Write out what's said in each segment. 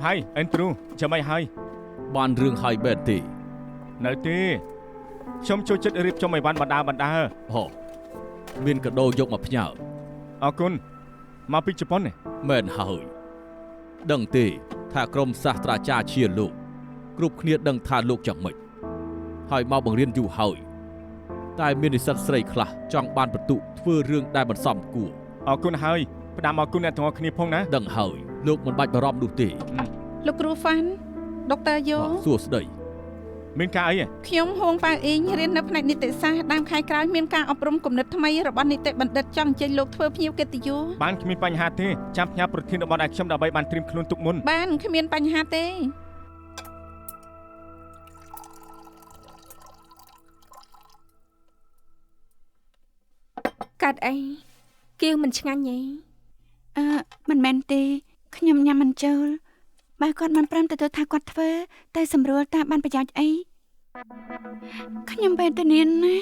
Hai, anh Tru, chào mày hai. Ban rương hai bên thì Nợ tì Trong cho chất riêng cho mày ban bàn đa Hồ Miên cả đô dục mà phải nhờ Con Mà bị chụp này Mền hơi Đừng tì Thà krom sát tra cha chia lục Group khniết đừng thà lục chẳng mình Hỏi mau bằng riêng dù hơi Tai miên đi sẵn sầy khla Trong ban bật tụ Thưa rương đai bật xóm của Con hai Đàm con này thằng khniết phong ná Đừng hơi Lục mình bạch bà rõm đủ tì Lục Rú Phan Dr. Yo Xua sợi Miên ca ấy Khiếm hôn bà ý riêng nấp này nị tệ xa Đàm khai krái miên ca ọc rung cùng nít thâm ấy Rồi bọn nị tệ bẩn đật trong chơi lục thơ phiêu kết yo Ban khi miên bánh hạt thế Chăm nhạc protein ở bọn đại châm đã bay bàn trim khluôn tục môn Ban khi miên bánh hạt thế Cát ấy Kêu mình chẳng nhé Mình men têខ្ញុំញ៉ាំមិនចូលបើគាត់មិនព្រមទទួលថាគាត់ធ្វើតែសម្រួលតាបានប្រយោជន៍អីខ្ញុំបែរទៅនាងណា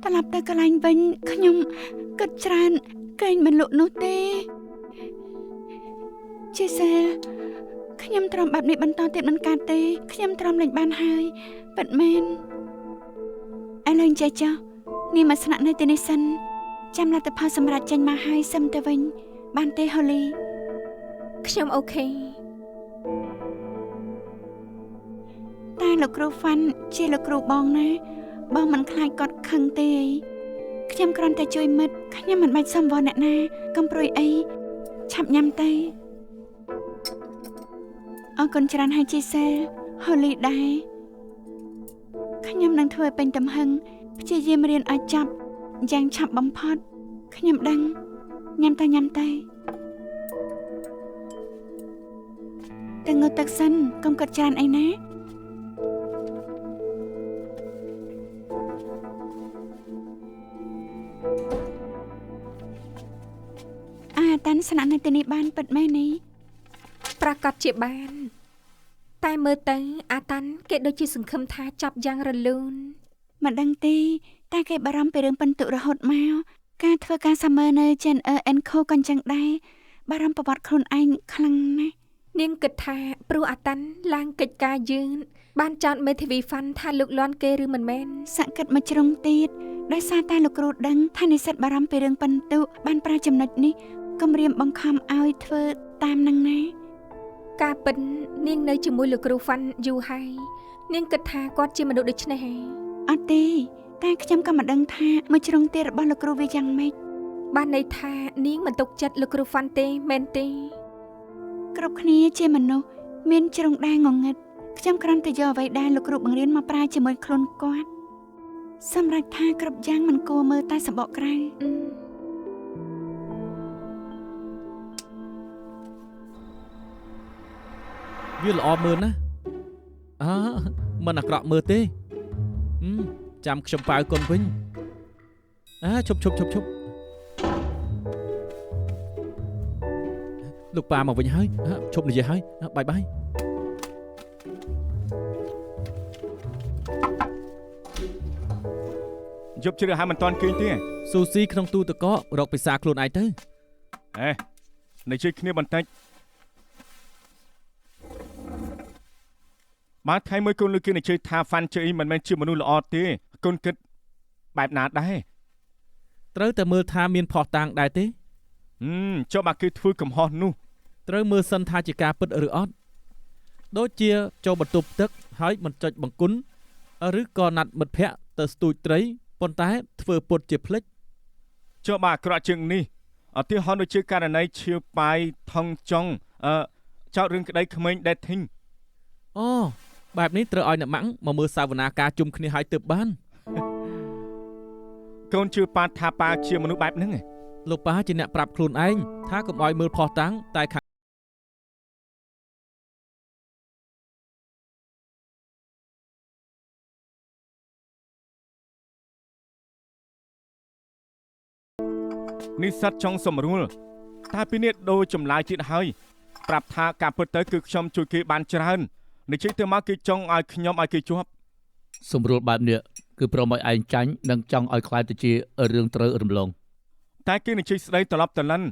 ត្រឡប់ទៅកន្លែងវិញខ្ញុំគិតច្រើនកែងមិនលក់នោះទេជាសែលខ្ញុំទ្រាំបែបនេះបន្តទៀតមិនកើតទេខ្ញុំទ្រាំលេងបានហើយពិតមែនឥឡូវចេះចុះនេះមកស្នាក់នៅទីនេះសិនចាំលទ្ធផលសម្រាប់ចេញមកហើយសឹមទៅវិញបានទេហូលីខ្ញុំអូខេតែលោកគ្រូហ្វាន់ជាលោកគ្រូបងណាបងមិនខ្លាចគាត់ខឹងទេខ្ញុំគ្រាន់តែជួយមិត្តខ្ញុំមិនបាច់សំវល់អ្នកណាកុំព្រួយអីឆាប់ញ៉ាំទៅអរគុណច្រើនហើយជីសែលហូលីដែរខ្ញុំនឹងធ្វើពេញទំហឹងព្យាយាមរៀនឲ្យចប់យ៉ាងឆាប់បំផុតខ្ញុំដឹងញ៉ាំទៅទៅងើបទឹកសិនកុំគិតច្រើនអីណាតាន់ស្នាក់នៅទីនេះបានពិតមែននេះប្រកាសជាបានតែមើលទៅអាតាន់គេដូចជាសង្ឃឹមថាចាប់យ៉ាងរលូនមិនដឹងទេតែគេបារម្ភពីរឿងពិន្ទុរហូតមកការធ្វើការ Summer នៅ Gen Enco ក៏ចឹងដែរបារម្ភប្រវត្តិខ្លួនឯងខ្លាំងណាស់នាងគិតថាព្រោះអាតាន់ឡើងកិច្ចការយើងបានចោទមេធាវីហ្វាន់ថាលុកលាន់គេឬមិនមែនសក្កិតមកជ្រុងទៀតដោយសារតែលោកគ្រូដឹងថានិស្សិតបារម្ភពីរឿងពិន្ទុបានប្រើចំណុចនេះគំរាមបង្ខំឲ្យធ្វើតាមនឹងណាការពិតនាងនៅជាមួយលោកគ្រូហ្វាន់យូរហើយនាងគិតថាគាត់ជាមនុស្សដូចនេះហ៎អត់ទេតែខ្ញុំក៏មិនដឹងថាមួយជ្រុងទៀតរបស់លោកគ្រូវាយ៉ាងម៉េចបានន័យថានាងមិនទុកចិត្តលោកគ្រូហ្វាន់ទេមែនទេគ្រប់គ្នាជាមនុស្សមានជ្រុងដែរងងឹតខ្ញុំគ្រាន់តែយកអ្វីដែលលោកគ្រូបង្រៀនមកប្រើជាមួយខ្លួនគាត់សម្រាប់ថាគ្រប់យ៉ាងមិនគួរមើលតែសម្បកក្រៅវាល្អមើលណាមិនអាក្រក់មើលទេចាំខ្ញុំប៉ាវកូនវិញឈប់លោកប៉ាមកវិញហើយឈប់និយាយហើយបាយយប់ជ្រៅហើយមិនតាន់គេងទេស៊ូស៊ីក្នុងទូទឹកករកពិសាខ្លួនឯងទៅនៅជួយគ្នាបន្តិចបាទថ្ងៃមួយកូនលើគេនិយាយថាហ្វាន់ជ័យមិនមែនជាមនុស្សល្អទេកូនគិតបែបណាដែរត្រូវតែមើលថាមានផុសតាងដែរទេចុះបើគេធ្វើកំហុសនោះត្រូវមើលសិនថាជាការពិតឬអត់ដូចជាចូលបន្ទប់ទឹកហើយមិនចុចបង្គន់ឬក៏ណាត់មិត្តភ័ក្តិទៅស្ទូចត្រីប៉ុន្តែធ្វើពុតជាភ្លេចចុះបើអាក្រក់ជាងនេះឧទាហរណ៍ដូចជាករណីឈៀវប៉ៃថងចុងចោតរឿងក្តីក្មេងដេតធីងបែបនេះត្រូវឲ្យអ្នកម៉ាំងមកមើលសាវនាការជុំគ្នាឲ្យទើបបានកូនជឿប៉ាថាប៉ាជាមនុស្សបែបហ្នឹងលោកប៉ាជាអ្នកប្រាប់ខ្លួនឯងថាកុំឲ្យមើលផុសតាំងតែ និស្សិតចង់សម្រួលតែពីនេះដូរចម្លើយទៀតហើយប្រាប់ថាការពិតទៅគឺខ្ញុំជួយគេបានច្រើននិយាយទៅមកគេចង់ឲ្យខ្ញុំឲ្យគេជាប់ សម្រួលបែបនេះគឺព្រមឲ្យឯងចាញ់និងចង់ឲ្យខ្លាយទៅជារឿងត្រូវរំលង តែគេនិយាយស្ដីត្រឡប់ទៅលិន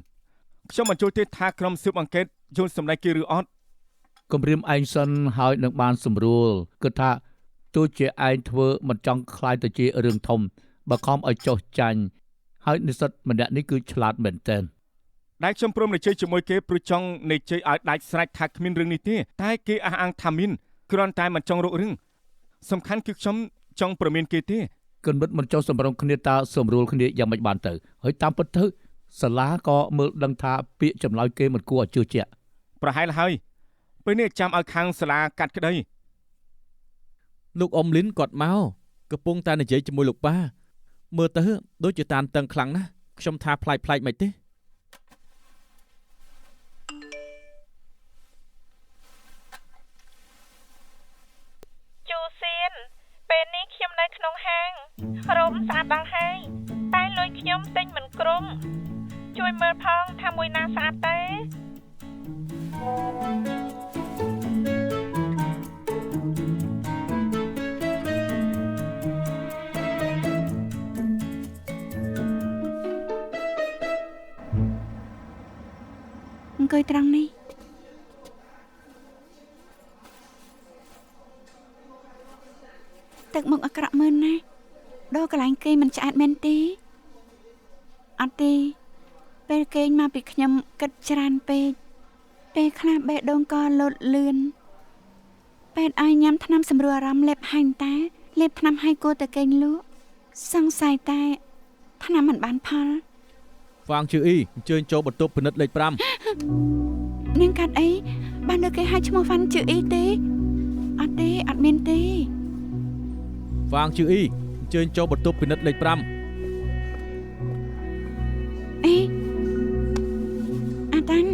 ខ្ញុំមិនចូលទេថាក្រុមស៊ើបអង្កេតយល់សម្ដីគេឬអត់ គម្រាមឯងសិនហើយនឹងបានសម្រួលគឺថាទោះជាឯងធ្វើមិនចង់ខ្លាយទៅជារឿងធំបើខំឲ្យចុះចាញ់ហើយនិស្សិតម្នាក់នេះគឺឆ្លាតមែនទែន ដែលខ្ញុំព្រមនិយាយជាមួយគេព្រោះចង់និយាយឲ្យដាច់ស្រេចថាគ្មានរឿងនេះទេតែគេអះអាងថាមានគ្រាន់តែមិនចង់រករឿងសំខាន់គឺខ្ញុំចង់ប្រមានគេទេ គិនមិត្តមិនចុះសម្រុងគ្នាតើសម្រួលគ្នាយ៉ាងម៉េចបានទៅហើយតាមពិតទៅសាលាក៏មើលដឹងថាពាក្យចម្លើយគេមិនគួរឲ្យជឿជាក់ ប្រហែលហើយពេលនេះចាំឲ្យខាងសាលាកាត់ក្តី លោកអ៊ំលីនគាត់មកកំពុងតែនិយាយជាមួយលោកប៉ាមើលទៅដូចជាតានតឹងខ្លាំងណាស់ខ្ញុំថាប្លែកៗមិនទេ ជូសៀនពេលនេះខ្ញុំនៅក្នុងហាងរោមស្អាតដល់ហើយតែលុយខ្ញុំទិញមិនគ្រប់ ជួយមើលផងថាមួយណាស្អាតទេ អង្គុយត្រង់នេះទឹកមុខអាក្រក់មើលណាស់ដូរកន្លែងគេមិនឆ្អែតមែនទេអត់ទេពេលគេងមកពីខ្ញុំគិតច្រើនពេកពេលខ្លះបេះដូងក៏លោតលឿនពេទ្យឲ្យញ៉ាំថ្នាំសម្រួលអារម្មណ៍លេបហាញ់តាលេបថ្នាំឲ្យគួរតែគេងលក់សង្ស័យតែថ្នាំមិនបានផល ហ្វាងជឺអ៊ីអញ្ជើញចូលបន្ទប់ពិនិត្យលេខ 5 នាងកាត់អីបានលើគេហៅឈ្មោះវ៉ាន់ជឺអ៊ីទេអត់ទេអត់មានទេ ហ្វាងជឺអ៊ីអញ្ជើញចូលបន្ទប់ពិនិត្យលេខ 5 អេអាតាន់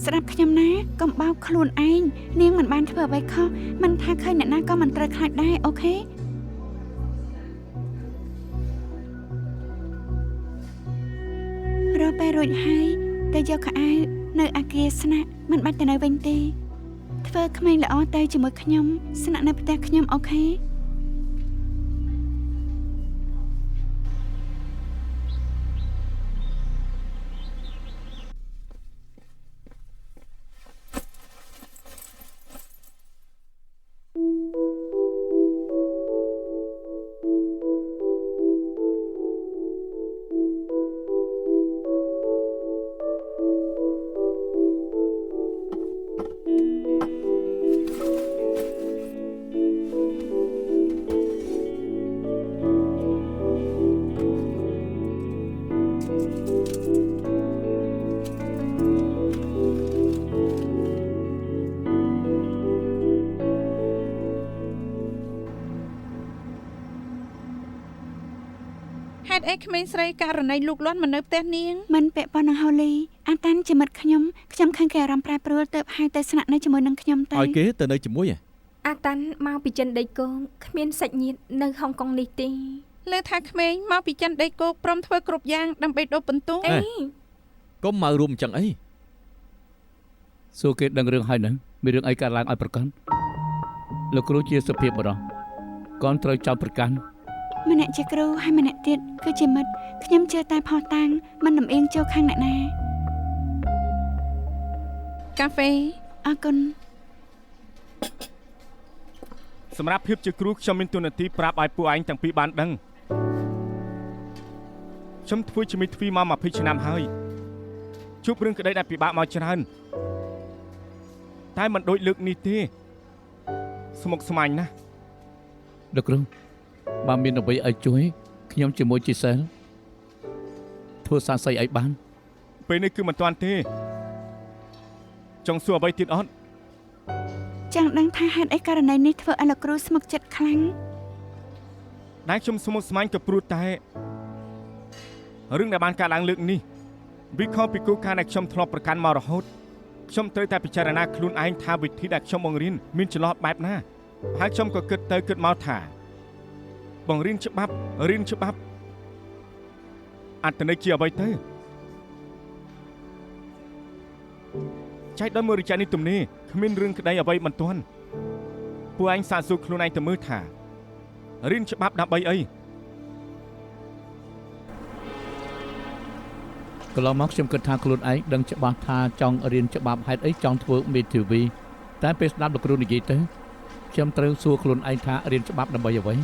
ស្ដាប់ខ្ញុំណាកុំបោកខ្លួនឯងនាងមិនបានធ្វើអ្វីខុសមិនថាឃើញអ្នកណាក៏មិនត្រូវខ្លាចដែរអូខេរកពេលរួចហើយតែយកខោអាវនៅអាគារស្នាក់មិនបាច់ទៅនៅវិញទេធ្វើក្មេងល្អទៅជាមួយខ្ញុំស្នាក់នៅផ្ទះខ្ញុំអូខេ ហេតុអីក្មេងស្រីករណីលូកលាន់មកនៅផ្ទះនាង មិនពាក់ព័ន្ធនឹងហូលីអាតាន់ជាមិត្តខ្ញុំឃើញគេអារម្មណ៍ប្រែប្រួលទៅហៅទៅស្នាក់នៅជាមួយនឹងខ្ញុំតែ ឲ្យគេទៅនៅជាមួយ អាតាន់មកពីចិនដីគោកគ្មានសាច់ញាតិនៅហុងកុងនេះទេ លើថាក្មេងមកពីចិនដីគោកព្រមធ្វើគ្រប់យ៉ាងដើម្បីដូរបន្ទោស អី កុំមករួមអញ្ចឹងអីសួរគេដឹងរឿងហើយហ្នឹងមានរឿងអីកើតឡើងឲ្យប្រកាន់លោកគ្រូជាសុភាពបរោះកូនត្រូវចោទប្រកាន់ ម្នាក់ជាគ្រូហើយម្នាក់ទៀតគឺជាមិត្តខ្ញុំជឿតែផុសតាំងមិនលំអៀងចូលខាងអ្នកណា កាហ្វេ អរគុណ សម្រាប់ភាពជាគ្រូខ្ញុំមានទូនាទីប្រាប់ឲ្យពួកឯងទាំងពីរបានដឹងខ្ញុំធ្វើជាមិត្តទ្វីមក20ឆ្នាំហើយជួបរឿងក្តីដែលពិបាកមកច្រើនតែមិនដូចលើកនេះទេស្មុគស្មាញណាស់ លោកគ្រូបើមានអ្វីឲ្យជួយខ្ញុំជាមួយជីសែលធ្វើសាស័យឲ្យបាន ពេលនេះគឺមិនទាន់ទេចង់សួរអ្វីទៀតអត់ ចង់ដឹងថាហេតុអីករណីនេះធ្វើឲ្យលោកគ្រូស្មុគចិត្តខ្លាំង ដែលខ្ញុំស្មុគស្មាញក៏ព្រោះតែរឿងដែលបានកើតឡើងលើកនេះវាខុសពីគោលការណ៍ដែលខ្ញុំធ្លាប់ប្រកាន់មករហូតខ្ញុំត្រូវតែពិចារណាខ្លួនឯងថាវិធីដែលខ្ញុំបង្រៀនមានចន្លោះបែបណាហើយខ្ញុំក៏គិតទៅគិតមកថាបង្រៀនច្បាប់រៀនច្បាប់អត្ថន័យជាអ្វីទៅ ចែកដល់មើលរិចានេះទំនេរគ្មានរឿងក្តីអ្វីបន្ទាន់ពួកឯងសាកសួរខ្លួនឯងទៅមើលថារៀនច្បាប់ដើម្បីអី កន្លងមកខ្ញុំគិតថាខ្លួនឯងដឹងច្បាស់ថាចង់រៀនច្បាប់ហេតុអីចង់ធ្វើមេធាវីតែពេលស្ដាប់លោកគ្រូនិយាយទៅខ្ញុំត្រូវសួរខ្លួនឯងថារៀនច្បាប់ដើម្បីអ្វី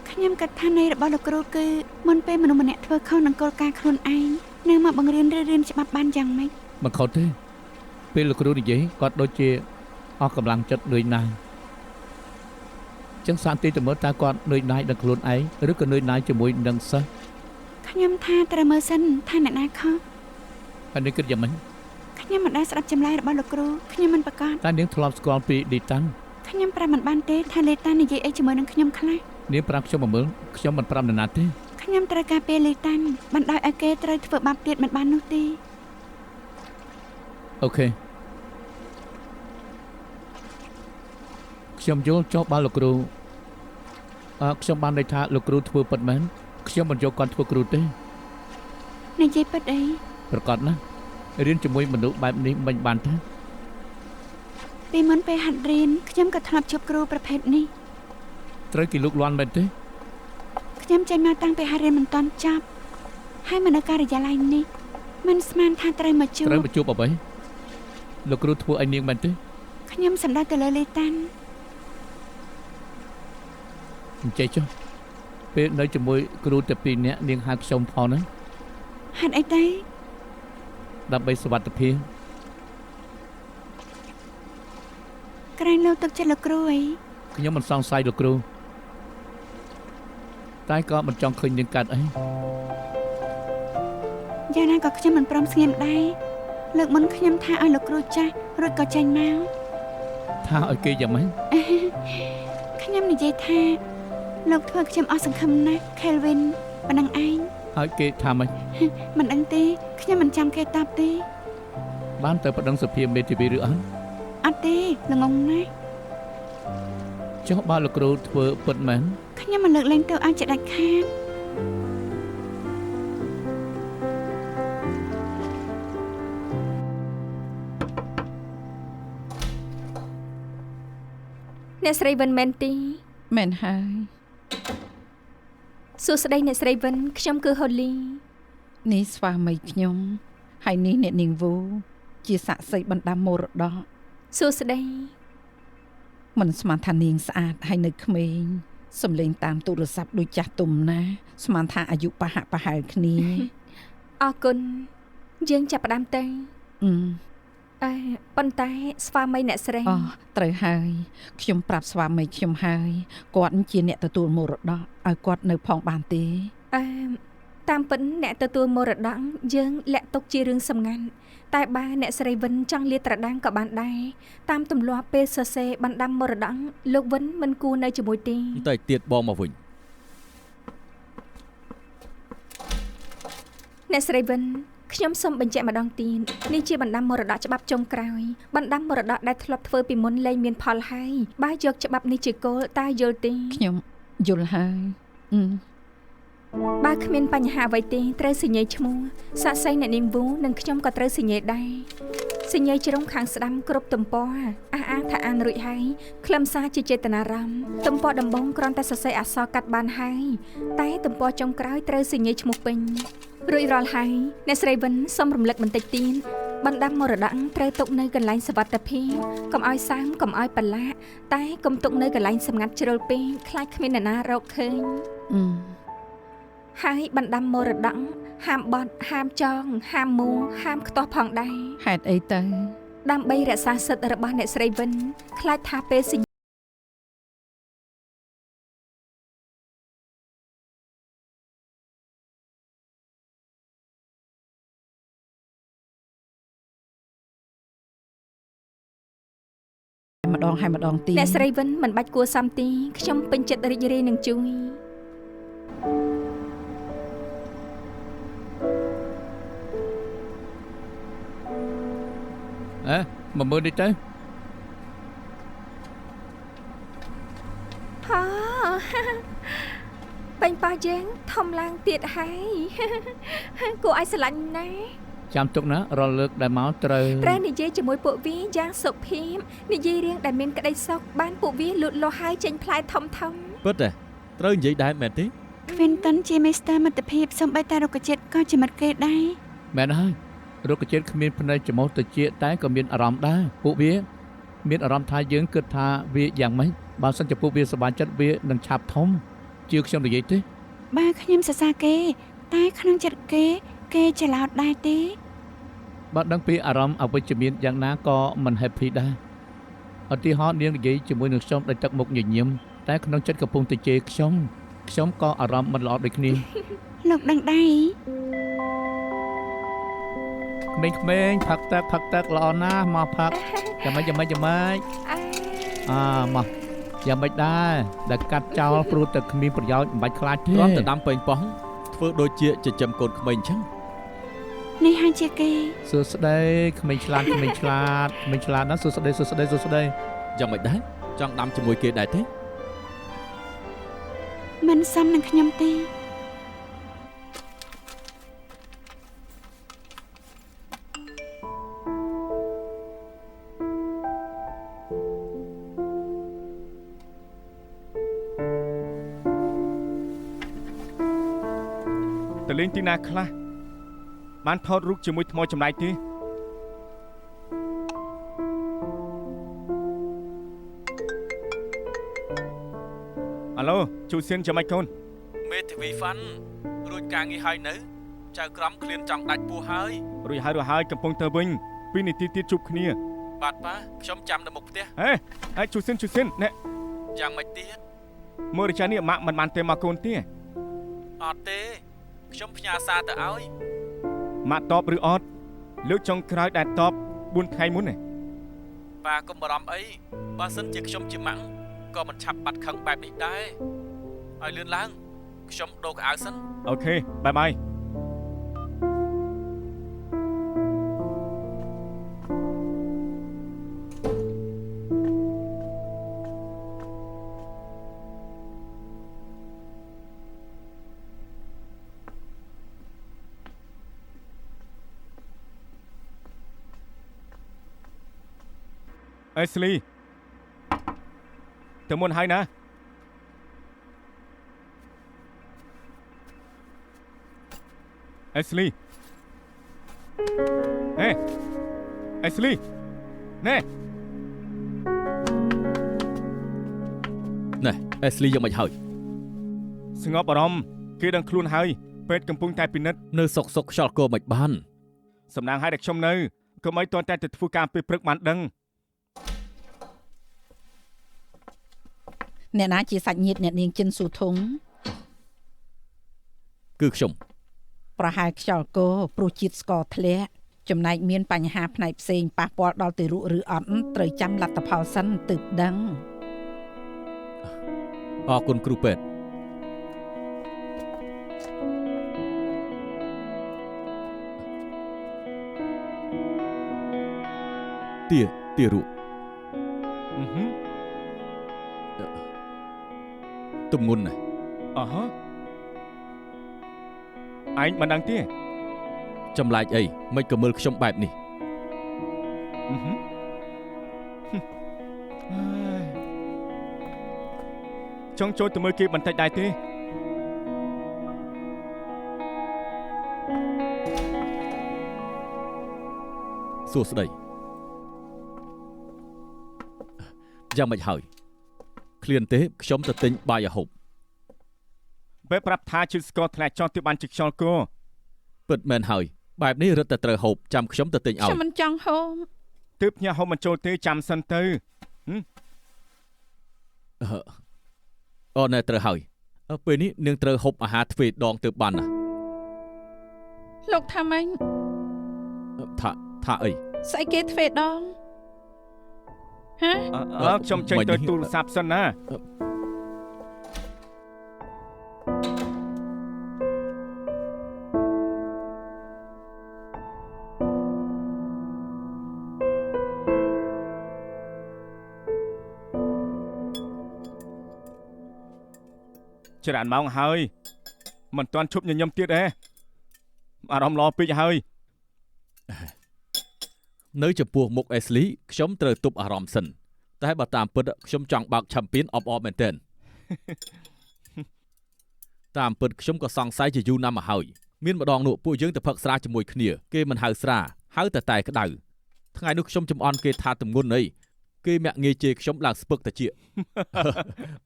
ខ្ញុំគិតថានៃរបស់លោកគ្រូគឺមុនពេលមនុស្សម្នាក់ធ្វើខុសនឹងគោលការណ៍ខ្លួនឯងនៅមកបង្រៀនឬរៀនច្បាប់បានយ៉ាងម៉េច មិនខុសទេពេលលោកគ្រូនិយាយគាត់ដូចជាអស់កម្លាំងចិត្តនឿយណាយចឹងសាកទីទៅមើលតើគាត់នឿយណាយដល់ខ្លួនឯងឬក៏នឿយណាយជាមួយនឹងសិស្ស ខ្ញុំថាត្រូវមើលសិនថាអ្នកណាខុស ហើយនេះគិតយ៉ាងម៉េច ខ្ញុំមិនដែលស្ដាប់ចម្លើយរបស់លោកគ្រូខ្ញុំមិនប្រកាស តែនាងធ្លាប់ស្គាល់ពីលីតាន់ ខ្ញុំប្រាប់មិនបានទេថាលេតានិយាយអីជាមួយនឹងខ្ញុំខ្លះ នាងប្រាប់ខ្ញុំមកមើលខ្ញុំមិនប្រាប់នរណាទេ ខ្ញុំត្រូវការពេលលេតាបណ្ដោយឲ្យគេត្រូវធ្វើបាបទៀតមិនបាននោះទេ អូខេខ្ញុំយល់ចុះបើលោកគ្រូខ្ញុំបានន័យថាលោកគ្រូធ្វើពិតមែនខ្ញុំមិនយកគាត់ធ្វើគ្រូទេ និយាយពិតអី ប្រកាសណារៀនជាមួយមនុស្សបែបនេះមិនបានទេ ពីមុនពេលហាត់រៀនខ្ញុំក៏ធ្លាប់ជួបគ្រូប្រភេទនេះ ត្រូវគេលូកលាន់មែនទេ ខ្ញុំចេញមកតាំងពីហាត់រៀនមិនទាន់ចប់ហើយមកនៅការិយាល័យនេះមិនស្មានថាត្រូវមកជួប ត្រូវមកជួបអ្វីលោកគ្រូធ្វើឲ្យនាងមែនទេ ខ្ញុំសម្ដៅទៅលើលេតា អញ្ចឹងចុះពេលនៅជាមួយគ្រូតែ2នាក់នាងហៅខ្ញុំផងណា ហាត់អីទេ ដើម្បីសុវត្ថិភាព ក្រែងលោកទឹកចិត្តលោកគ្រូអី ខ្ញុំមិនសង្ស័យលោកគ្រូតែក៏មិនចង់ឃើញនាងកាត់អី យ៉ាងណាក៏ខ្ញុំមិនព្រមស្ងៀមដែរលើកមុនខ្ញុំថាឲ្យលោកគ្រូចាស់រួចក៏ចេញមក ថាឲ្យគេយ៉ាងម៉េច ខ្ញុំនិយាយថាលោកធ្វើខ្ញុំអស់សង្ឃឹមណាស់ Kelvin ប៉ុណ្ណឹងឯង ហើយគេថាម៉េច មិនដឹងទេខ្ញុំមិនចាំគេតបទេ បានទៅប្តឹងសភាមេធាវីឬអត់ អត់ទេល្ងងណាស់ ចុះបើលោកគ្រូធ្វើពិតមែន ខ្ញុំមិនលើកលែងទៅឲ្យជាដាច់ខាត អ្នកស្រីវិនមែនទេ មែនហើយ សួស្តីអ្នកស្រីវិនខ្ញុំគឺហូលី នេះស្វាមីខ្ញុំហើយនេះអ្នកនាងវូជាសាក្សីបណ្ដាំមរតក សួស្តី មិនស្មានថានាងស្អាតហើយនៅក្មេងសំលេងតាមទូរស័ព្ទដូចចាស់ទុំណាស្មានថាអាយុប្រហាក់ប្រហែលគ្នា អរគុណយើងចាប់ផ្ដើមទៅ ប៉ុន្តែស្វាមីអ្នកស្រី អូត្រូវហើយខ្ញុំប្រាប់ស្វាមីខ្ញុំហើយគាត់ជាអ្នកទទួលមរតកឲ្យគាត់នៅផងបានទេ តាមពិតអ្នកទទួលមរតកយើងលាក់ទុកជារឿងសម្ងាត់តែបើអ្នកស្រីវិនចង់លាតត្រដាងក៏បានដែរតាមទម្លាប់ពេលសរសេរបណ្ដាំមរតកលោកវិនមិនគួរនៅជាមួយទេ តែទៀតបងមកវិញ អ្នកស្រីវិនខ្ញុំសូមបញ្ជាក់ម្ដងទៀតនេះជាបណ្ដាំមរតកច្បាប់ចុងក្រោយបណ្ដាំមរតកដែលធ្លាប់ធ្វើពីមុនលែងមានផលហើយបើយកច្បាប់នេះជាគោលតើយល់ទេ ខ្ញុំយល់ហើយ បើគ្មានបញ្ហាអ្វីទេត្រូវសញ្ញាឈ្មោះសាក់សីអ្នកនាងវូនិងខ្ញុំក៏ត្រូវសញ្ញាដែរសញ្ញាជ្រុងខាងស្ដាំគ្រប់ទំព័រអះអាងថាអានរួចហើយខ្លឹមសារជាចេតនារម្មណ៍ទំព័រដំបូងគ្រាន់តែសរសេរអក្សរកាត់បានហើយតែទំព័រចុងក្រោយត្រូវសញ្ញាឈ្មោះពេញរួចរាល់ហើយអ្នកស្រីវិនសូមរំលឹកបន្តិចទៀតបណ្ដាំមរតកត្រូវទុកនៅកន្លែងសុវត្ថិភាពកុំឲ្យសើមកុំឲ្យប្រឡាក់តែកុំទុកនៅកន្លែងសម្ងាត់ជ្រុលពេកខ្លាចគ្មានអ្នកណារកឃើញ ហើយបណ្ដាំមរតកហាមបត់ហាមចងហាមមួហាមខ្ទាស់ផងដែរ ហេតុអីទៅ ដើម្បីរក្សាសិទ្ធិរបស់អ្នកស្រីវិនខ្លាចថាពេលសញ្ញាម្ដងហើយម្ដងទៀត អ្នកស្រីវិនមិនបាច់គួរសមទេខ្ញុំពេញចិត្តរីករាយនឹងជួយ មកមើលនេះទៅ ពេញប៉ាយើងធំឡើងទៀតហើយគួរឲ្យស្រឡាញ់ណាស់ ច ចាំទុកណារាល់លើកដែលមកត្រូវ ត្រូវនិយាយជាមួយពួកវាយ៉ាងសុភាពនិយាយរឿងដែលមានក្តីសុខបានពួកវាលូតលាស់ហើយចេញផ្លែធំធំ ពិតទេត្រូវនិយាយដែរមែនទេ Quentin ជាមេស្ទ័រមិត្តភាពសូម្បីតែរុក្ខជាតិក៏ជាមិត្តគេដែរ មែនហើយរុក្ខជាតិគ្មានភ្នែកច្រមុះត្រចៀកតែក៏មានអារម្មណ៍ដែរពួកវាមានអារម្មណ៍ថាយើងគិតថាវាយ៉ាងម៉េចបើសិនជាពួកវាសប្បាយចិត្តវានឹងឆាប់ធំជាខ្ញុំនិយាយទេ បើខ្ញុំសរសើរគេតែក្នុងចិត្តគេច្រឡោតដែរទេ បើដឹងពីអារម្មណ៍អវិជ្ជមានយ៉ាងណាក៏មិន happy ដែរឧទាហរណ៍នាងនិយាយជាមួយនឹងខ្ញុំដោយទឹកមុខញញឹមតែក្នុងចិត្តកំពុងតែជេរខ្ញុំក៏អារម្មណ៍មិនល្អដូចគ្នា លោកដឹងដែរ ក្មេងៗផឹកទឹកល្អណាស់មកផឹកចាំមិន អា មកយ៉ាងម៉េចដែរដែលកាត់ចោលព្រោះតែគ្មានប្រយោជន៍មិនបាច់ខ្លាចទេ គ្រាន់តែដាំប៉េងប៉ោះធ្វើដូចជាចិញ្ចឹមកូនក្មេងអញ្ចឹង នេះហើយជាគេ សួស្ដីក្មេងឆ្លាតណាស់សួស្ដី យ៉ាងម៉េចដែរចង់ដាំជាមួយគេដែរទេ មិនសមនឹងខ្ញុំទេ តលេងទីណាខ្លះបានថតរូបជាមួយថ្មចម្លែកទេអាឡូជូសិនចាំម៉េចកូន មេធាវីហ្វាន់រួចការងារហើយនៅចៅក្រមឃ្លានចង់ដាច់ពោះហើយ រួចហើយកំពុងទៅវិញ2នាទីទៀតជួបគ្នា បាទប៉ាខ្ញុំចាំនៅមុខផ្ទះ ហេជូសិនណែ យ៉ាងម៉េចទៀត មើលរាជានេះម៉ាក់មិនបានទេមកកូនទេ អត់ទេខ្ញុំផ្ញើសារទៅឲ្យ ម៉ាក់តបឬអត់លើកចុងក្រោយដែលតប4ថ្ងៃមុនណា ប៉ាកុំបារម្ភអីបើសិនជាខ្ញុំជាម៉ាក់ក៏មិនឆាប់បាត់ខឹងបែបនេះដែរឲ្យលឿនឡើងខ្ញុំដូរកៅអៅសិន អូខេបាយ អេស្លីទៅមុនហើយណាអេស្លីអេស្លីណែ អេស្លីយ៉ាងម៉េចហើយ ស្ងប់អារម្មណ៍គេដឹងខ្លួនហើយពេទ្យកំពុងតែពិនិត្យ នៅសុកខ្យល់គោមិនបាន សំណាងឲ្យតែខ្ញុំនៅកុំឲ្យតន់តែទៅធ្វើការពេលព្រឹកបានដឹង អ្នកណាជាសាច់ញាតិអ្នកនាងចិនស៊ូធុង គឺខ្ញុំ ប្រហែលខ្យល់កោព្រោះជាតិស្ករធ្លាក់ចំណែកមានបញ្ហាផ្នែកផ្សេងប៉ះពាល់ដល់ទារកឬអត់ត្រូវចាំលទ្ធផលសិនទើបដឹង អរគុណគ្រូពេទ្យទារុទំងន់ណាស់ អើហ៎ឯងមិនដឹងទេ ចម្លែកអីមិនក៏មើលខ្ញុំបែបនេះ ចង់ចូលទៅមើលគេបន្តិចដែរទេស ួស្ដីយ៉ាងម៉េចហើយឃ្លានទេខ្ញុំទៅទិញបាយឲ្យហូប ពេលប្រាប់ថាជិះស្ករធ្លាក់ចោលទៅបានជាខ្យល់កោ ពិតមែនហើយបែបនេះរឹតតែត្រូវហូបចាំខ្ញុំទៅទិញឲ្យ ខ្ញុំមិនចង់ហូប ទើបញ៉ាំហូបមិនចូលទេចាំសិនទៅ អូណែត្រូវហើយពេលនេះនាងត្រូវហូបអាហារទ្វេដងទៅបានណា លោកថាម៉េច ថាអី ស្អីគេទ្វេដងហ៎ ខ្ញុំចេញទៅទូរស័ព្ទសិនណា ច្រើនម៉ោងហើយមិនទាន់ឈប់ញញឹមទៀតទេអារម្មណ៍ល្អពេកហើយ នៅចំពោះមុខ Ashley ខ្ញុំត្រូវទប់អារម្មណ៍សិនតែបើតាមពិតខ្ញុំចង់បើក Champion of All មែនទែន តាមពិតខ្ញុំក៏សង្ស័យជាយូរណាស់មកហើយមានម្ដងនោះពួកយើងទៅផឹកស្រាជាមួយគ្នាគេមិនហៅស្រាហៅតែក្តៅថ្ងៃនោះខ្ញុំចំអន់គេថាទម្ងន់អីគេមាក់ងាយជេរខ្ញុំឡើងស្ពឹកតាជា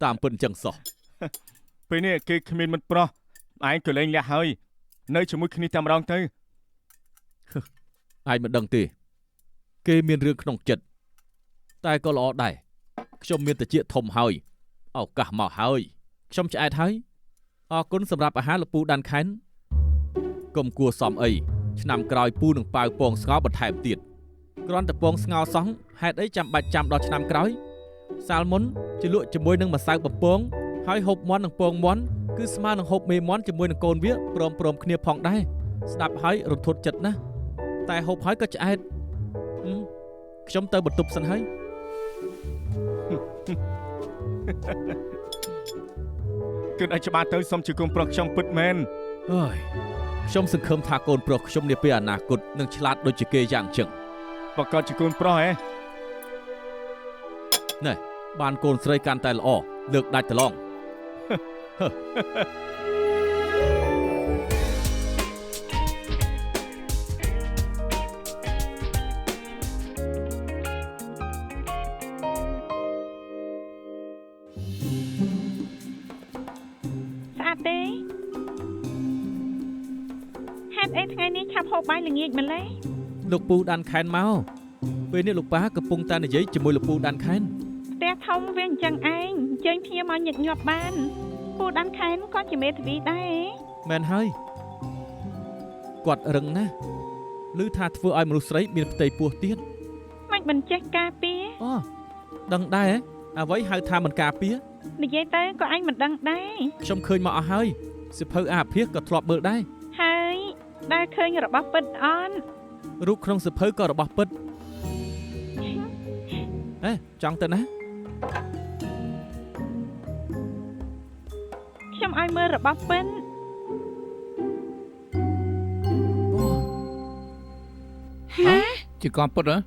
តាមពិតអញ្ចឹងសោះ ពេលនេះគេគ្មានមិត្តប្រុសឯងក៏លែងលះហើយនៅជាមួយគ្នាតែម្ដងទៅ ឯងមិនដឹងទេគេមានរឿងក្នុងចិត្តតែក៏ល្អដែរខ្ញុំមានតាជាធំហើយឱកាសមកហើយខ្ញុំឆ្អែតហើយអរគុណសម្រាប់អាហារលពូដានខែនកុំគួរសមអីឆ្នាំក្រោយពូនឹងប៉ាវពងស្ងោបន្ថែមទៀតគ្រាន់តែពងស្ងោសោះហេតុអីចាំបាច់ចាំដល់ឆ្នាំក្រោយសាលមុនជាលក់ជាមួយនឹងម្សៅបំពងហើយហូបមាន់និងពងមាន់គឺស្មើនឹងហូបមេមាន់ជាមួយនឹងកូនវាព្រមគ្នាផងដែរស្ដាប់ហើយរន្ធត់ចិត្តណាស់តែហូបហើយក៏ឆ្អែតខ្ញុំទៅបន្ទប់សិនហើយ គិតឲ្យច្បាស់ទៅសុំជាកូនប្រុសខ្ញុំពិតមែន អើយខ្ញុំសង្ឃឹមថាកូនប្រុសខ្ញុំនាពេលអនាគតនឹងឆ្លាតដូចជាគេយ៉ាងចឹង ប្រកាសជាកូនប្រុសហ៎ ណែបានកូនស្រីកាន់តែល្អលើកដាច់ត្រឡង ស្អាតទេហេតុអីថ្ងៃនេះឆាប់ហូបបាយល្ងាចម្ល៉េះ លោកពូដានខែនមកពេលនេះលោកប៉ាកំពុងតែនិយាយជាមួយលោកពូដានខែន ផ្ទះធំវាអញ្ចឹងឯងអញ្ជើញភ្ញៀវមកញឹកញាប់បានពូដានខែនក៏ជាមេធាវីដែរ មែនហើយគាត់រឹងណាស់ឮថាធ្វើឲ្យមនុស្សស្រីមានផ្ទៃពោះទៀត មិនបញ្ចេះការពារ អូដឹងដែរអ្វីហៅថាមិនការពារ និយាយទៅក៏អញមិនដឹងដែរ ខ្ញុំឃើញមកអស់ហើយសិភៅអាភិសក៏ធ្លាប់មើលដែរ ហើយដែលឃើញរបស់ពិតអត់ រូបក្នុងសិភៅក៏របស់ពិតចង់ទៅណា ខ្ញុំឲ្យមើលរបស់ពិត ជាកនពុតហ៎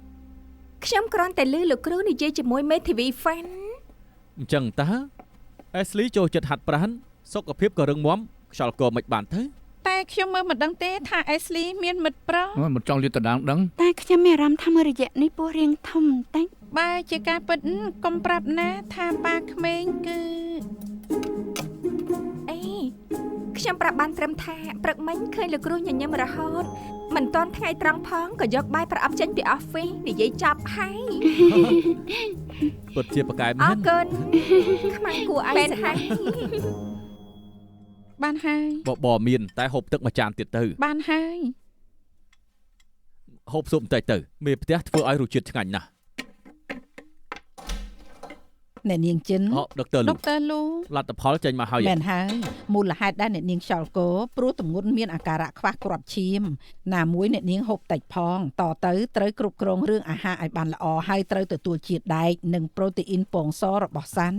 ខ្ញុំគ្រាន់តែឮលោកគ្រូនិយាយជាមួយមេធាវីហ្វាន់ អញ្ចឹងតើ Ashley ចូលចិត្តហាត់ប្រាណសុខភាពក៏រឹងមាំខ្យល់ក៏មិនបានទៅ តែខ្ញុំមើលមិនដឹងទេថា Ashley មានមិត្តប្រុស មិនចង់លាតត្រដាងដឹង តែខ្ញុំមានអារម្មណ៍ថាមួយរយៈនេះពោះរៀងធំតែ បើជាការពិតកុំប្រាប់ណាថាប៉ាក្មេងគឺ អេខ្ញុំប្រាប់បានត្រឹមថាព្រឹកមិញឃើញលោកគ្រូញញឹមរហូតមិនតាន់ថ្ងៃត្រង់ផងក៏យកបាយប្រអប់ចេញពី office និយាយចប់ហើយ ពិតជាប្រកែក អ មែ រ ន គុណខ្មាំងគួរឯងសិនហើយ បានហើយ បបមានតែហូបទឹកមួយចានទៀតទៅ បានហើយ ហូបស៊ុបបន្តិចទៅមេផ្ទះធ្វើឲ្យរសជាតិឆ្ងាញ់ណាស់ អ្នកនាងចិន ដុកទ័រ ដុ លូ កទ័រលូ លទ្ធផលចេញមកហើយ មែនហើយមូលហេតុដែលអ្នកនាងខ្យល់កោព្រោះទម្ងន់មានអាការៈខ្វះគ្រាប់ឈាមណាមួយអ្នកនាងហូបតិចផងតទៅត្រូវគ្រប់គ្រងរឿងអាហារឲ្យបានល្អហើយត្រូវទទួលជាតិដែកនិងប្រូតេអ៊ីនពងសរបស់សัน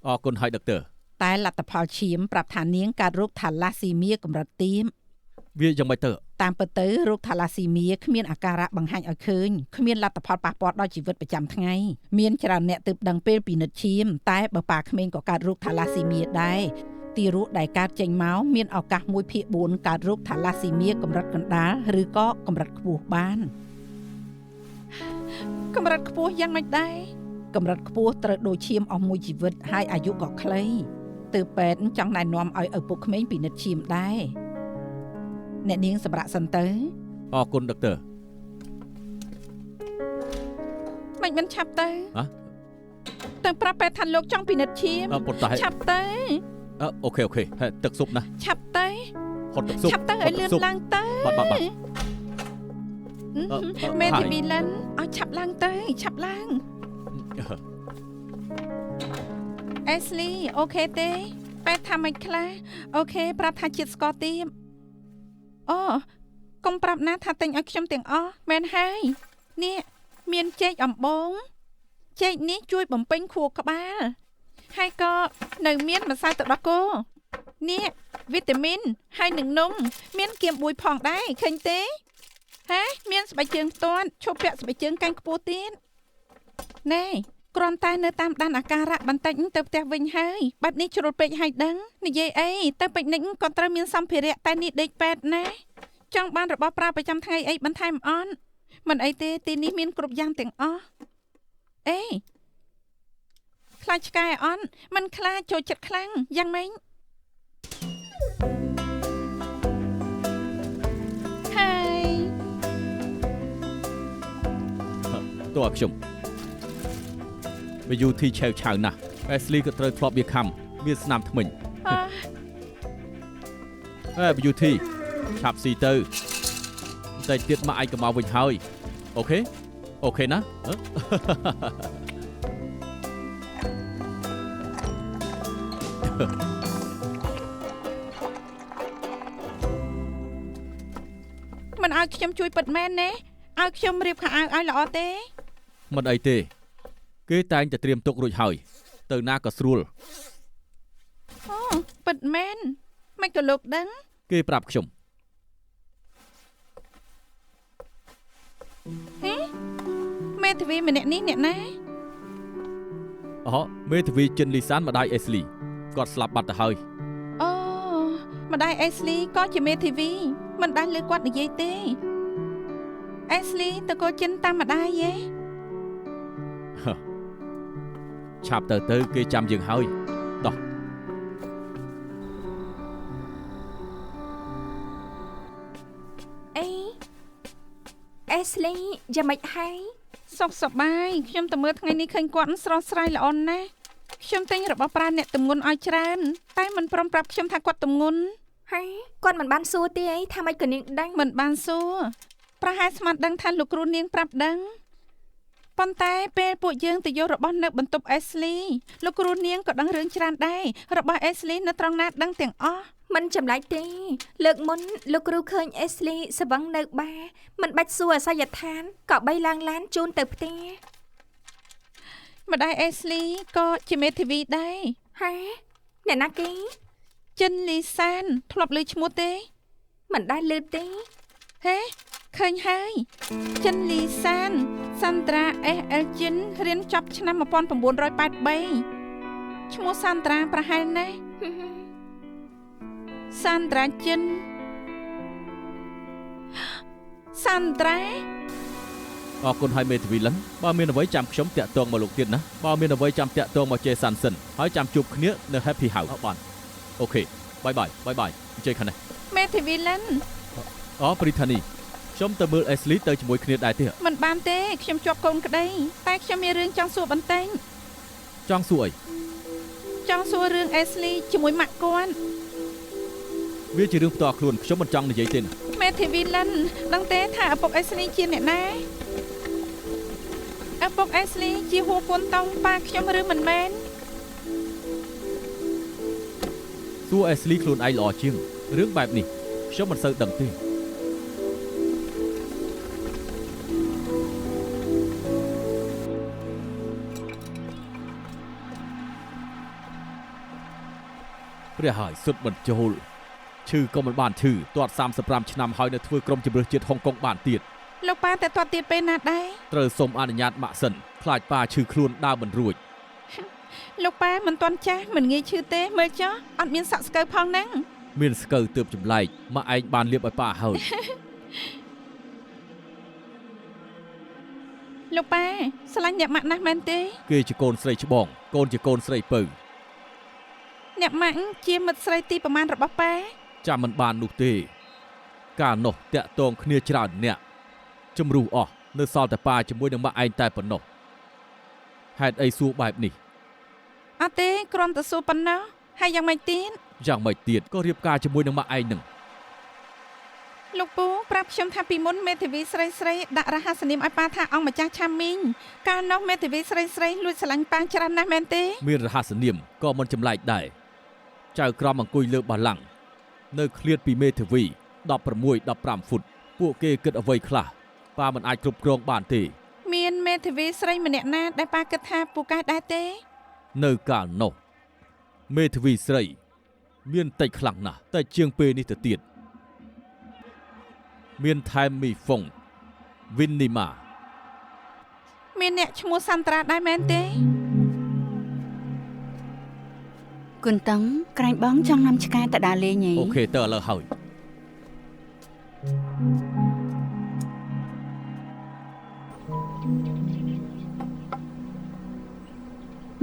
អរគុណហើយដុកទ័រ តែលទ្ធផលឈាមប្រាប់ថានាងកើតរោគថាឡាស៊ីមៀកម្រិតទាប វាយ៉ាងម៉េចទៅ តាមពិតទៅរោគថាឡាស៊ីមៀគ្មានអាការៈបង្ហាញឲ្យឃើញគ្មានលទ្ធផលប៉ះពាល់ដល់ជីវិតប្រចាំថ្ងៃមានច្រើនអ្នកទើបដឹងពេលពិនិត្យឈាមតែបើប៉ាក្មេងក៏កើតរោគថាឡាស៊ីមៀដែរទារកដែលកើតចេញមកមានឱកាស 1/4 កើតរោគថាឡាស៊ីមៀកម្រិតកណ្ដាលឬក៏កម្រិតខ្ពស់បានកម្រិតខ្ពស់យ៉ាងម៉េចដែរកម្រិតខ្ពស់ត្រូវដូចឈាមអស់មួយជីវិតហើយអាយុក៏ខ្លីទើបពេទ្យចង់ណែនាំឲ្យឪពុកក្មេងពិនិត្យឈាមដែរអ្នកនាងសម្រាប់សិនទៅ អរគុណដុកទ័រ មិនឆាប់ទៅ ហ៎ ទៅប្រាប់ពេទ្យថាលោកចង់ពិនិត្យឈាម ប៉ុន្តែ ឆាប់ទៅ អូខេទឹកស៊ុបណា ឆាប់ទៅ ហត់ទឹកស៊ុប ឆាប់ទៅឲ្យលឿនឡើងទៅ បាទ មេធាវីលិនឲ្យឆាប់ឡើងទៅឆាប់ឡើង Ashley អូខេទេពេទ្យថាមិនខ្លះអូខេប្រាប់ថាជាតិស្ករទាបអូកុំប្រាប់ណាថាទិញឲ្យខ្ញុំទាំងអស់មែនហើយនេះមានចេកអំបងចេកនេះជួយបំពេញខួរក្បាលហើយក៏នៅមានម្សៅទឹកដោះគោនេះវីតាមីនហើយនឹងនំមានគៀមបួយផងដែរឃើញទេ ហេមានស្បែកជើងផ្ទាត់ឈប់ពាក់ស្បែកជើងកែងខ្ពស់ទៀតណែគ្រាន់តែនៅតាមដានអាការៈបន្តិចទៅផ្ទះវិញហើយបែបនេះជ្រុលពេកហើយដឹងនិយាយអីទៅពេកនិចក៏ត្រូវមានសម្ភារៈតែនេះដេកពេទ្យណាចង់បានរបស់ប្រើប្រចាំថ្ងៃអីបន្ថែមអន់មិនអីទេទីនេះមានគ្រប់យ៉ាងទាំងអស់អេខ្លាចឆ្កែអន់មិនខ្លាចចូលចិត្តខ្លាំងយ៉ាងម៉េចហើយ តើខ្ញុំវាយូធីឆាវឆាវណាស់អេស្លីក៏ត្រូវធ្លាប់វាខំមានស្នាមធ្មេញវាយូធីឆាប់ស៊ីទៅតែទៀតមកឯងក៏មកវិញហើយអូខេណាមិនឲ្យខ្ញុំជួយពិតមែនទេឲ្យខ្ញុំរៀបខោអាវឲ្យល្អទេ មិនអីទេគេតែងតែត្រៀមទុករួចហើយទៅណាក៏ស្រួល អូពិតមែនមិនក៏លោកដឹង គេប្រាប់ខ្ញុំ ហេមេធាវីម្នាក់នេះអ្នកណា មេធាវីចិនលីសានម្ដាយអេស្លីគាត់ស្លាប់បាត់ទៅហើយ អូម្ដាយអេស្លីក៏ជាមេធាវីមិនដាច់លើគាត់និយាយទេអេស្លីតើក៏ចិនតាមម្ដាយទេ ឆាប់ទៅគេចាំយើងហើយតោះ អេអេស្លីយ៉ាងម៉េចហើយ សុខសប្បាយខ្ញុំទៅមើលថ្ងៃនេះឃើញគាត់ស្រស់ស្រាយល្អណាស់ខ្ញុំទិញរបស់ប្រើអ្នកទម្ងន់ឲ្យច្រើនតែមិនព្រមប្រាប់ខ្ញុំថាគាត់ទម្ងន់ ហើយគាត់មិនបានសួរទេអីថាម៉េចក៏នាងដឹង មិនបានសួរប្រហែលស្មានដឹងថាលោកគ្រូនាងប្រាប់ដឹងប៉ុន្តែពេលពួកយើងទៅយករបស់នៅបន្ទប់អេស្លីលោកគ្រូនាងក៏ដឹងរឿងច្រើនដែររបស់អេស្លីនៅត្រង់ណាដឹងទាំងអស់ មិនចម្លែកទេលើកមុនលោកគ្រូឃើញអេស្លីស្វឹងនៅបារមិនបាច់សួរអាសយដ្ឋានក៏បីឡើងឡានជូនទៅផ្ទះ ម្ដាយអេស្លីក៏ជាមេធាវីដែរ ហាអ្នកណាគេ ចិនលីសានធ្លាប់ឮឈ្មោះទេ មិនដែលឮទេ ហេឃើញហើយចិនលីសានសាន់ត្រាអេសអែលចិនរៀនចប់ឆ្នាំ 1983 ឈ្មោះសាន់ត្រាប្រហែលណាស់ សាន់ត្រាចិនសាន់ត្រា អរគុណឲ្យមេធាវីលិនបើមានអ្វីចាំខ្ញុំតាក់ទងមកលោកទៀតណាបើមានអ្វីចាំតាក់ទងមកជេសានសិនហើយចាំជួបគ្នានៅ Happy House បានអូខេបាយអញ្ជើញខាងនេះ មេធាវីលិន ព្រីថានីខ្ញុំទៅមើលអេស្លីទៅជាមួយគ្នាដែរទេ មិនបានទេខ្ញុំជាប់កូនក្តីតែខ្ញុំមានរឿងចង់សួរបន្តិច ចង់សួរអី ចង់សួររឿងអេស្លីជាមួយម៉ាក់គាត់ វាជារឿងផ្ទាល់ខ្លួនខ្ញុំមិនចង់និយាយទេណា មេធាវីលិនដឹងទេថាឪពុកអេស្លីជាអ្នកណាឪពុកអេស្លីជាហួគួនតង់ប៉ាខ្ញុំឬមិនមែន សួរអេស្លីខ្លួនឯងល្អជាងរឿងបែបនេះខ្ញុំមិនសូវដឹងទេព្រះហើយសុទ្ធមិនចូលឈឺក៏មិនបានឈឺទាត់35ឆ្នាំហើយនៅធ្វើក្រុមជម្រើសជាតិហុងកុងបានទៀត លោកប៉ាតែទាត់ទៀតពេលណាដែរ ត្រូវសូមអនុញ្ញាតម៉ាក់សិនខ្លាចប៉ាឈឺខ្លួនដើរមិនរួច លោកប៉ាមិនទាន់ចាស់មិនងាយឈឺទេមើលចុះអត់មានសាក់ស្កូវផងហ្នឹង មានស្កូវទើបចម្លែកម៉ាក់ឯងបានលាបឲ្យប៉ាហើយ លោកប៉ាស្រឡាញ់អ្នកម៉ាក់ណាស់មែនទេ គេជាកូនស្រីច្បងកូនជាកូនស្រីពៅ អ្នកម៉ាក់ជាមិត្តស្រីទីប្រមាណរបស់ប៉ា ចាំមិនបាននោះទេកាលនោះតាក់ទងគ្នាច្រើនអ្នកជំរុះអស់នៅសល់តែប៉ាជាមួយនឹងម៉ាក់ឯងតែប៉ុណ្ណោះហេតុអីសួរបែបនេះ អត់ទេគ្រាន់តែសួរប៉ុណ្ណោះហើយយ៉ាងម៉េចទៀត យ៉ាងម៉េចទៀតក៏រៀបការជាមួយនឹងម៉ាក់ឯងនឹង លោកពូប្រាប់ខ្ញុំថាពីមុនមេធាវីស្រីដាក់រហស្សនាមឲ្យប៉ាថាអង្គម្ចាស់ឆាមីងកាលនោះមេធាវីស្រីលួចស្រឡាញ់ប៉ាច្រើនណាស់មែនទេ មានរហស្សនាមក៏មិនចម្លែកដែរចៅក្រមអង្គុយលើបល្ល័ង្កនៅឃ្លាតពីមេធាវី 16-15 ហ្វុតពួកគេគិតអ្វីខ្លះប៉ាមិនអាចគ្រប់គ្រងបានទេ មានមេធាវីស្រីម្នាក់ណាដែលប៉ាគិតថាពូកែដែរទេ នៅកាលនោះមេធាវីស្រីមានតិចខ្លាំងណាស់តែជាងពេលនេះទៅទៀតមានថែមមីហ្វុង វិននីម៉ា មានអ្នកឈ្មោះសាន់ត្រាដែរមែនទេ គុនតឹងក្រែងបងចង់នាំឆ្កែទៅដើរលេងហី អូខេទៅឥឡូវហើយ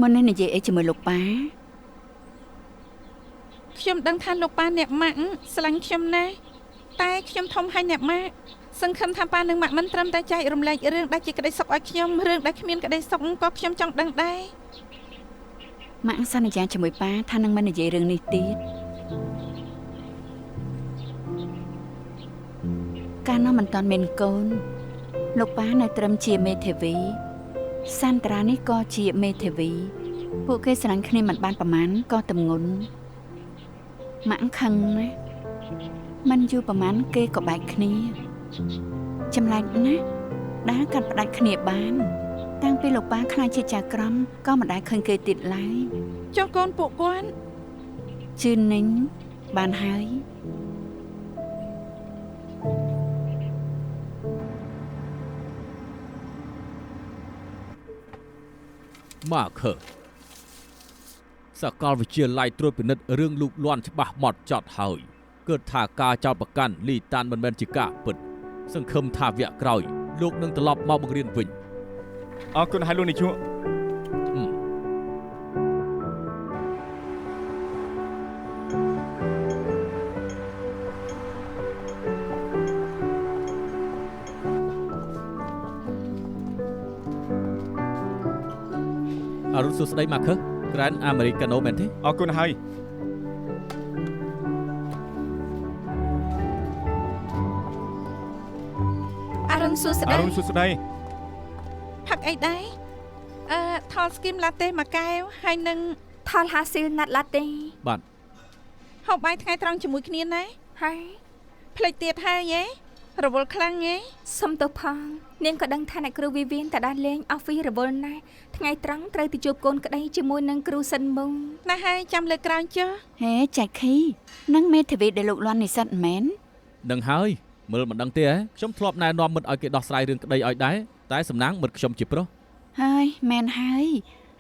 មុននេះនិយាយអីជាមួយលោកប៉ា ខ្ញុំដឹងថាលោកប៉ាអ្នកម៉ាក់ស្រឡាញ់ខ្ញុំណាស់តែខ្ញុំធំហើយអ្នកម៉ាក់សង្ឃឹមថាប៉ានិងម៉ាក់មិនត្រឹមតែចែករំលែករឿងដែលជាក្តីសុខឲ្យខ្ញុំរឿងដែលគ្មានក្តីសុខក៏ខ្ញុំចង់ដឹងដែរ ម៉ាក់សន្យាជាមួយប៉ាថានឹងមិននិយាយរឿងនេះទៀតកាលនោះមិនតាន់មានកូនលោកប៉ានៅត្រឹមជាមេធាវីសាន់ត្រានេះក៏ជាមេធាវីពួកគេស្រឡាញ់គ្នាមិនបានប្រមាណក៏ទម្ងន់ម៉ាក់ខឹងណាមិនយូរប្រមាណគេក៏បែកគ្នាចម្លែកណាស់ដែលកាត់ផ្ដាច់គ្នាបានតាំងពីលោកប៉ាខ្លាចជាចៅក្រមក៏មិនដែលឃើញគេទៀតឡើយ ចុះកូនពួកគាត់ ជឿននីងបានហើយ ម៉ាខឺសាកលវិទ្យាល័យត្រួតពិនិត្យរឿងលូកលាន់ច្បាស់ម៉ត់ចត់ហើយគិតថាការចោទប្រកាន់លីតានមិនមែនជាការពិតសង្ឃឹមថាវគ្គក្រោយលោកនឹងត្រឡប់មកបង្រៀនវិញ អរគុណហើយលោកនាយក អរុណសួស្ដីម៉ាខឺ Grand Americano មែនទេ អរគុណហើយ អរុនសួស្ អ ដី រុណសួស្ដី ផឹកអីដែរថលស្គីមឡាតេមួយកែវហើយនឹង ថលហាស៊ីលណាត់ឡាតេ បាទ ហូបបាយថ្ងៃត្រង់ជាមួយគ្នាណា ហើយ ភ្លេចទៀតហើយហ៎រវល់ខ្លាំងហ៎ សុំទោសផងនាងក៏ដឹងថាអ្នកគ្រូវិវៀនតដើរលេង office រវល់ណាស់ថ្ងៃត្រង់ត្រូវទៅជួបកូនក្តីជាមួយនឹងគ្រូសិនមុង ណាស់ហើយចាំលើកក្រោយចុះ ហេចែកខីនឹងមេធាវីដែលលោកលាន់និស្សិតមែន ដឹងហើយមើលមិនដឹងទេហ៎ខ្ញុំធ្លាប់ណែនាំមិត្តឲ្យគេដោះស្រាយរឿងក្តីឲ្យដែរតែសំណាងមិត្តខ្ញុំជាប្រុស ហើយមែនហើយ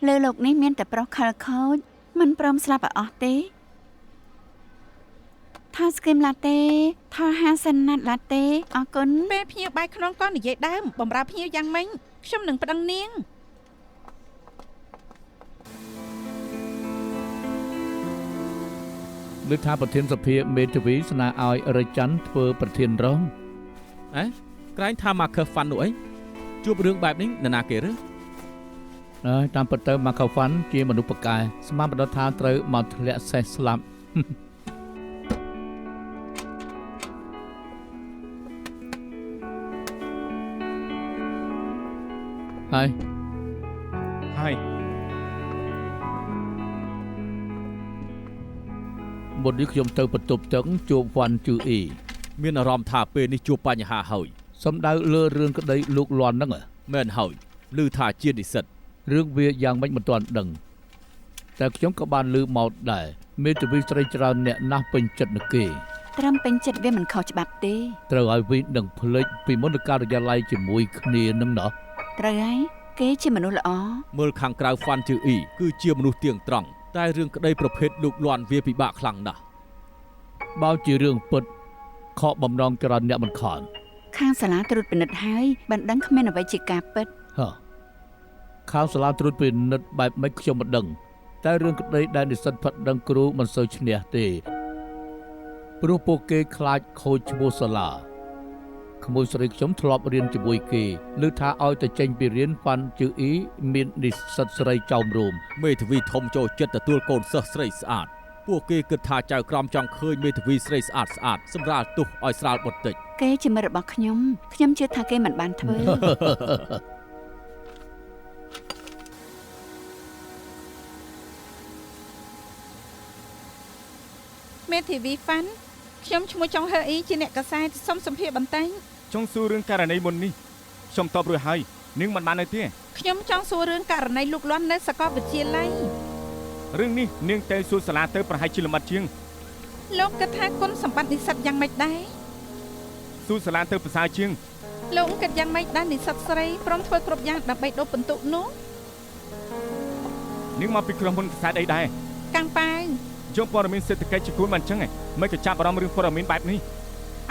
លើលោកនេះមានតែប្រុសខលខូចមិនព្រមស្លាប់ឲ្យអស់ទេថាស្គីមឡាតេថលហាសិនណាត់ឡាតេអរគុណ ពេលភ្ញៀវបាយក្នុងក៏និយាយដើមបំរើភ្ញៀវយ៉ាងម៉េចខ្ញុំនឹងប្តឹងនាង លើថាប្រធានសភាមេធាវីស្នើឲ្យរៃច័ន្ទធ្វើប្រធានរង អេក្រែងថាម៉ាខឺហ្វាន់នោះអីជួបរឿងបែបនេះនរណាគេឬ ហើយតាមពិតទៅម៉ាខៅហ្វាន់ជាមនុស្សប្រកែស្មានបដិថាត្រូវមកធ្លាក់សេះស្លាប់ ហើយ ហើយ មុននេះខ្ញុំទៅបន្ទប់ទឹកជួបវ៉ាន់ជឺអ៊ី មានអារម្មណ៍ថាពេលនេះជួបបញ្ហាហើយ សំដៅលើរឿងក្តីលោកលាន់ហ្នឹង មែនហើយឮថាជានិស្សិត រឿងវាយ៉ាងម៉េចមិនទាន់ដឹងតែខ្ញុំក៏បានឮមកដែរមេធាវីស្រីច្រើនអ្នកណាស់ពេញចិត្តនឹងគេ ត្រឹមពេញចិត្តវាមិនខុសច្បាប់ទេ ត្រូវឲ្យវិញនឹងភ្លេចពីមុនការិយាល័យជាមួយគ្នានឹងណោះ ត្រូវហើយគេជាមនុស្សល្អ មើលខាងក្រៅហ្វាន់ជឺអ៊ីគឺជាមនុស្សទៀងត្រង់តែរឿងក្តីប្រភេទលូកលាន់វាពិបាកខ្លាំងណាស់ បើជារឿងពិតខកបំណងច្រើនអ្នកមិនខាន ខាងសាលាត្រួតពិនិត្យហើយបានដឹងគ្មានអ្វីជាការពិត ហ៎ខាងសាលាត្រួតពិនិត្យបែបម៉េចខ្ញុំមិនដឹងតែរឿងក្តីដែលនិស្សិតផាត់ដឹងគ្រូមិនសូវឈ្នះទេព្រោះពួកគេខ្លាចខូចឈ្មោះសាលាក្មួយស្រីខ្ញុំធ្លាប់រៀនជាមួយគេឮថាឲ្យទៅចេញពីរៀនហ្វាន់ជឺអ៊ីមាននិស្សិតស្រីចោមរោម មេធាវីធំចូលចិត្តទទួលកូនសិស្សស្រីស្អាតពួកគេគិតថាចៅក្រមចង់ឃើញមេធាវីស្រីស្អាតសម្រាប់ទោសឲ្យស្រាលបន្តិច គេជាមិត្តរបស់ខ្ញុំជឿថាគេមិនបានធ្វើ មេធាវីហ្វាន់ខ្ញុំឈ្មោះចុងហឺអ៊ីជាអ្នកកសែតសុំសម្ភារបន្តែង ចង់សួររឿងករណីមុននេះខ្ញុំតបរួចហើយនឹងមិនបាននៅទេ ខ្ញុំចង់សួររឿងករណីលូកលាន់នៅសាកលវិទ្យាល័យ រឿងនេះនាងទៅសួរសាលាទៅប្រហែលជាលំអិតជាង លោកគិតថាគុណសម្បត្តិនិស្សិតយ៉ាងម៉េចដែរ សួរសាលាទៅប្រសើរជាង លោកគិតយ៉ាងម៉េចដែរនិស្សិតស្រីព្រមធ្វើគ្រប់យ៉ាងដើម្បីដូរពិន្ទុនោះ នាងមកពីក្រុមហ៊ុនខ្សែអីដែរ កាំងប៉ាវ យកព័ត៌មានសេដ្ឋកិច្ចជាគួរមិនអញ្ចឹងហ៎មិនក៏ចាប់អារម្មណ៍រឿងព័ត៌មានបែបនេះ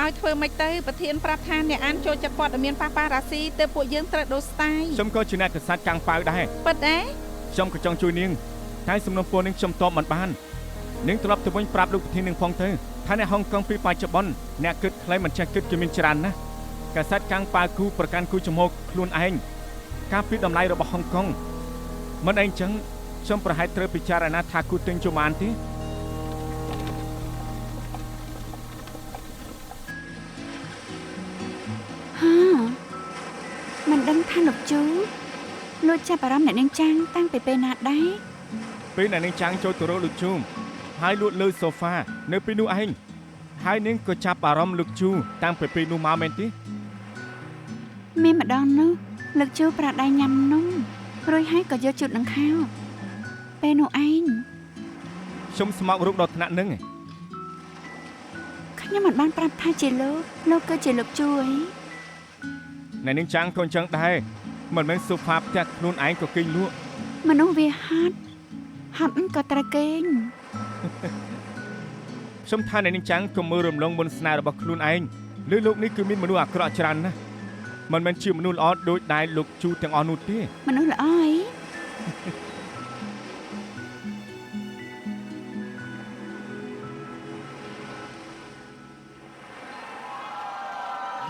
ឲ្យធ្វើម៉េចទៅប្រធានប្រាប់ថាអ្នកអានចូលចិត្តព័ត៌មានប៉ះប៉ារ៉ាស៊ីទើបពួកយើងត្រូវដូរស្ទាយ ខ្ញុំក៏ជាអ្នកកសែតកាំងប៉ាវដែរ ពិតទេ ខ្ញុំក៏ចង់ជួយនាងតែសំណុំពរនាងខ្ញុំតបមិនបាននាងត្រឡប់ទៅវិញប្រាប់លោកប្រធាននាងផងទៅថាអ្នកហុងកុងពីបច្ចុប្បន្នអ្នកគិតខ្លីមិនចេះគិតជាមានច្រើនណាស់កសែតកាំងប៉ាវគូប្រកាន់គូចំហខ្លួនឯងការពីតម្លៃរបស់ហុងកុងមិនអីចឹងខ្ញុំប្រហែលត្រូវពិចារណាថាគូទិញជុំបានទេ ហាមិនដឹងថាលោកជូលោកចាប់អារម្មណ៍អ្នកនាងចាំងតាំងពីពេលណាដែរ ពេលអ្នកនាងចាំងចូលទៅរកលោកជូមហើយលួចលើសូហ្វានៅពេលនោះឯងហើយនាងក៏ចាប់អារម្មណ៍លោកជូតាំងពីពេលនោះមកមែនទេ មានម្ដងនោះលោកជូប្រាដៃញ៉ាំនំរួចហើយក៏យកជូតនឹងខាវពេលនោះឯង ខ្ញុំស្មោករូបដល់ថ្នាក់ហ្នឹងឯង ខ្ញុំមិនបានប្រាប់ថាជាលោកគឺជាលោកជូអី អ្នកនាងចាំងក៏អញ្ចឹងដែរមិនមែនសូហ្វាផ្ទះខ្លួនឯងក៏គេងលក់ មនុស្សវាហាត់ក៏ត្រូវគេង ខ្ញុំថាអ្នកនាងចាំងក៏មើលរំលងមុនស្នេហ៍របស់ខ្លួនឯងលើលោកនេះគឺមានមនុស្សអាក្រក់ច្រើនណាស់មិនមែនជាមនុស្សល្អដូចដែរលោកជូទាំងអស់នោះទេ មនុស្សល្អអី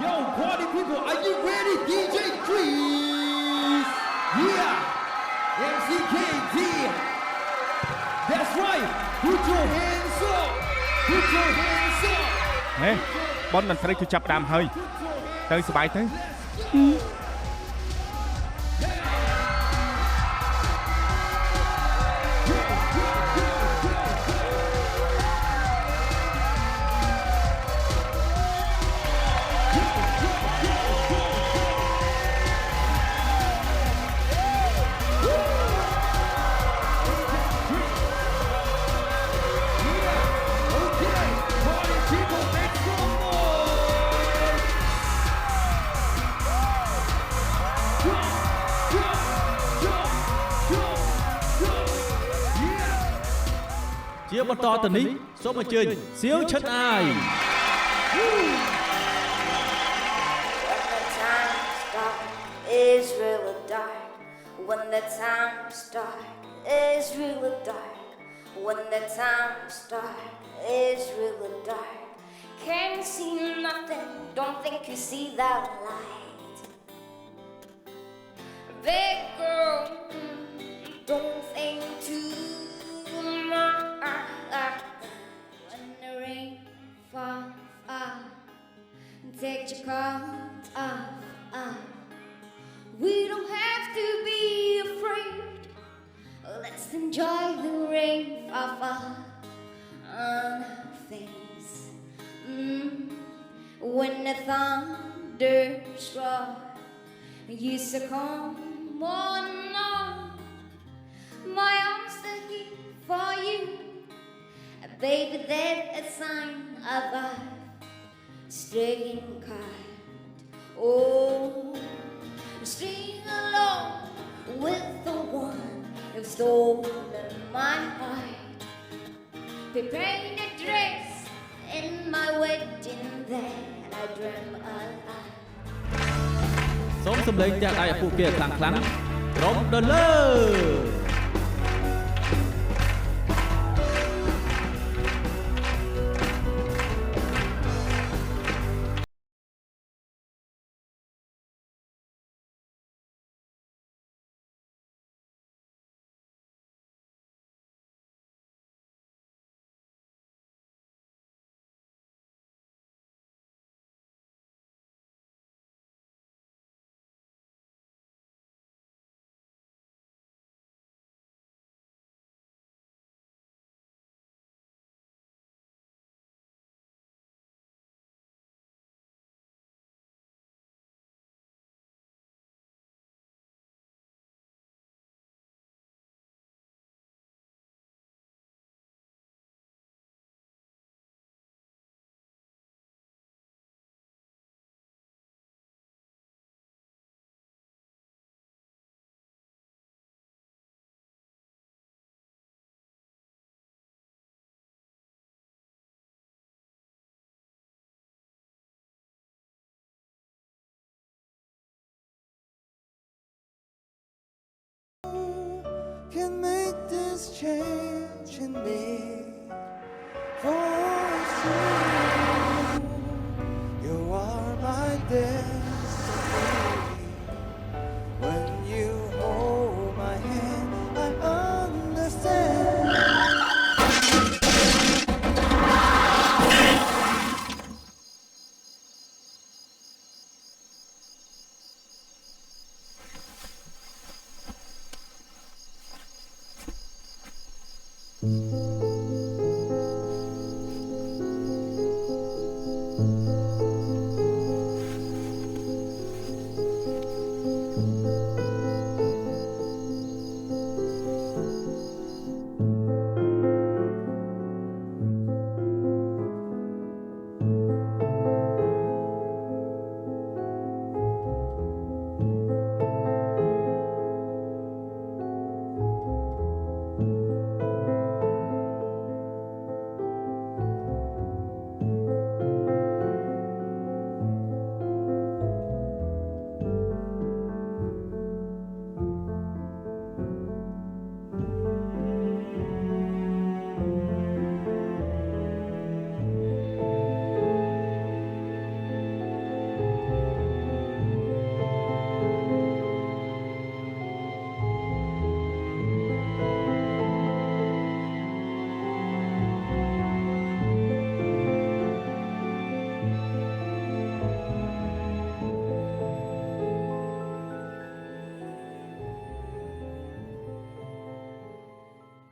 Yo, party people, are you ready? DJ Freeze! Yeah! MCKD! That's right! Put your hands up! Put your hands up! ហេបនតន្ត្រីគឺចាប់ផ្ដើមហើយទៅសប្បាយទៅ Okay, party people, make some noise! Jump, jump, jump, jump, jump! Yeah! ជាបន្តទៅនេះសូមអញ្ជើញសៀវឈិតអាយ When the time start is really dark. When the time start is really dark. Can't see nothing, don't think you see that light. Big girl, don't think too much. When the rain falls, take your coat off. We don't have to be afraid. Let's enjoy the rain fall on our face. When the thunders roar, you succumb on. My arms are here for you, baby. That's a sign of our staying kind. Oh. Sing along with the one who's stolen my heart. Preparing a dress in my wedding that I dream of. សូមសម្លេងចាក់ដៃឲ្យពួកគេខ្លាំងៗក្រុមដឺលើ can make this change in me. For sure, you are my destiny. When you hold my hand, I understand.